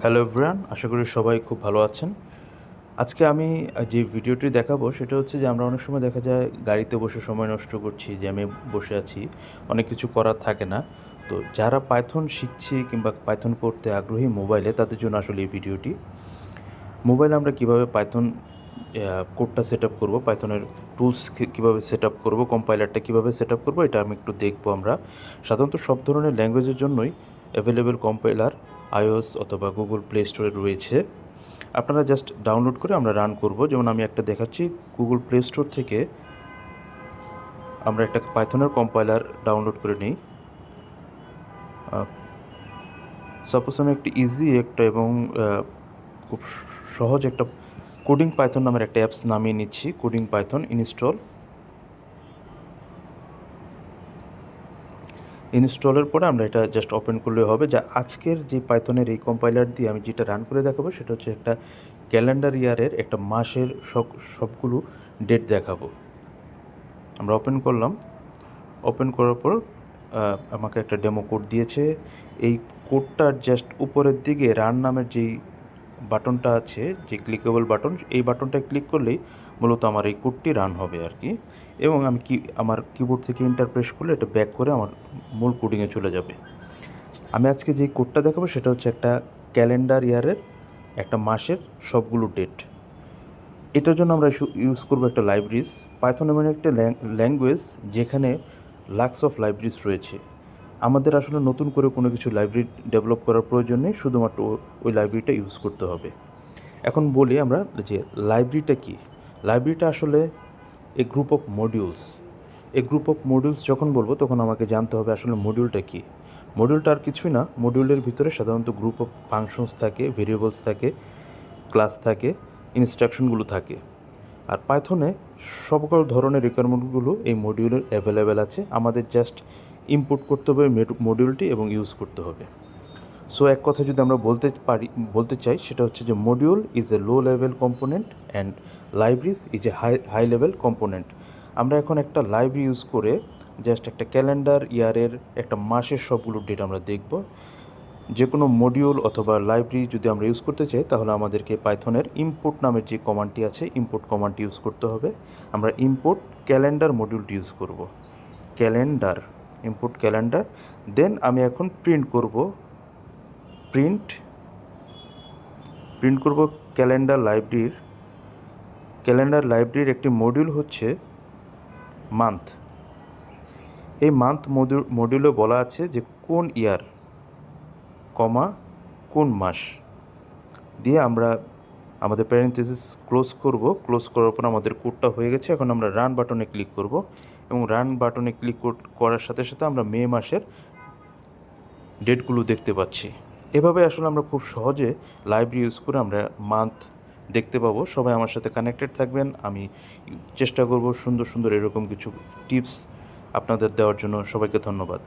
Hello everyone, আশা করি সবাই খুব ভালো আছেন। আজকে আমি যে ভিডিওটি দেখাবো সেটা হচ্ছে যে আমরা অনেক সময় দেখা যায় গাড়িতে বসে সময় নষ্ট করছি, জ্যামে বসে আছি, অনেক কিছু করার থাকে না। তো যারা পাইথন শিখছি কিংবা পাইথন পড়তে আগ্রহী মোবাইলে, তাদের জন্য আসলে এই ভিডিওটি। মোবাইলে আমরা কীভাবে পাইথন কোডটা সেট আপ করবো, পাইথনের টুলস কীভাবে সেট আপ করবো, কম্পাইলারটা কীভাবে সেট আপ করবো, এটা আমি একটু দেখবো। আমরা সাধারণত সব ধরনের ল্যাঙ্গুয়েজের জন্যই অ্যাভেলেবেল কম্পাইলার iOS অথবা গুগল প্লে স্টোরে রয়েছে। আপনারা জাস্ট ডাউনলোড করে আমরা রান করব। যেমন আমি একটা দেখাচ্ছি, গুগল প্লে স্টোর থেকে আমরা একটা পাইথনের কম্পাইলার ডাউনলোড করে নিই। সাপোজ আমি একটা ইজি একটা এবং খুব সহজ একটা কোডিং পাইথন নামের একটা অ্যাপস নামিয়ে নিচ্ছি। কোডিং পাইথন ইনস্টলের পরে আমরা এটা জাস্ট ওপেন করলে হবে। যা আজকের যে পাইথনের এই কম্পাইলার দিয়ে আমি যেটা রান করে দেখাবো সেটা হচ্ছে একটা ক্যালেন্ডার ইয়ারের একটা মাসের সবগুলো ডেট দেখাবো। আমরা ওপেন করলাম। ওপেন করার পর আমাকে একটা ডেমো কোড দিয়েছে। এই কোডটার জাস্ট উপরের দিকে রান নামের যেই বাটনটা আছে, যে ক্লিকেবল বাটন, এই বাটনটায় ক্লিক করলেই মূলত আমার এই কোডটি রান হবে আর কি। এবং আমি আমার কিবোর্ড থেকে এন্টার প্রেস করলে এটা ব্যাক করে আমার মূল কোডিংয়ে চলে যাবে। আমি আজকে যে কোডটা দেখাবো সেটা হচ্ছে একটা ক্যালেন্ডার ইয়ারের একটা মাসের সবগুলো ডেট। এটার জন্য আমরা ইউজ করবো একটা লাইব্রেরিজ। পাইথন এমন একটা ল্যাঙ্গুয়েজ যেখানে লাক্স অফ লাইব্রেরিজ রয়েছে। আমাদের আসলে নতুন করে কোনো কিছু লাইব্রেরি ডেভেলপ করার প্রয়োজন নেই, শুধুমাত্র ওই লাইব্রেরিটা ইউজ করতে হবে। এখন বলি আমরা যে লাইব্রেরিটা কী। লাইব্রেরিটা আসলে এ গ্রুপ অফ মডিউলস। এই গ্রুপ অফ মডিউলস যখন বলবো তখন আমাকে জানতে হবে আসলে মডিউলটা কী। মডিউলটা আর কিছুই না, মডিউলের ভিতরে সাধারণত গ্রুপ অফ ফাংশনস থাকে, ভেরিয়েবলস থাকে, ক্লাস থাকে, ইনস্ট্রাকশনগুলো থাকে। আর পাইথনে সকল ধরনের রিকোয়ারমেন্টগুলো এই মডিউলের অ্যাভেলেবেল আছে। আমাদের জাস্ট ইনপুট করতে হবে মডিউলটি এবং ইউজ করতে হবে। সো এক কথা যদি আমরা বলতে চাই সেটা হচ্ছে যে module is a low level component and libraries is a high level component. আমরা এখন একটা লাইব্রেরি ইউজ করে জাস্ট একটা ক্যালেন্ডার ইয়ারের একটা মাসের সবগুলো ডেট আমরা দেখব। যে কোনো মডিউল অথবা লাইব্রেরি যদি আমরা ইউজ করতে চাই তাহলে আমাদেরকে পাইথনের ইম্পোর্ট নামের যে কমান্ডটি আছে, ইম্পোর্ট কমান্ডটি ইউজ করতে হবে। আমরা ইম্পোর্ট ক্যালেন্ডার মডিউলটি ইউজ করব। Import calendar. দেন আমি এখন প্রিন্ট করব ক্যালেন্ডার লাইব্রেরির একটি মডিউল হচ্ছে মান্থ। এই মান্থ মডিউলে বলা আছে যে কোন ইয়ার, কোন মাস দিয়ে আমরা আমাদের প্যারেন্থেসিস ক্লোজ করব। ক্লোজ করার পর আমাদের কোডটা হয়ে গেছে। এখন আমরা রান বাটনে ক্লিক করব এবং রান বাটনে ক্লিক করার সাথে সাথে আমরা মে মাসের ডেটগুলো দেখতে পাচ্ছি। এভাবে আসলে আমরা খুব সহজে লাইব্রেরি ইউজ করে আমরা মান্থ দেখতে পাবো। সবাই আমার সাথে কানেক্টেড থাকবেন। আমি চেষ্টা করব সুন্দর সুন্দর এরকম কিছু টিপস আপনাদের দেওয়ার জন্য। সবাইকে ধন্যবাদ।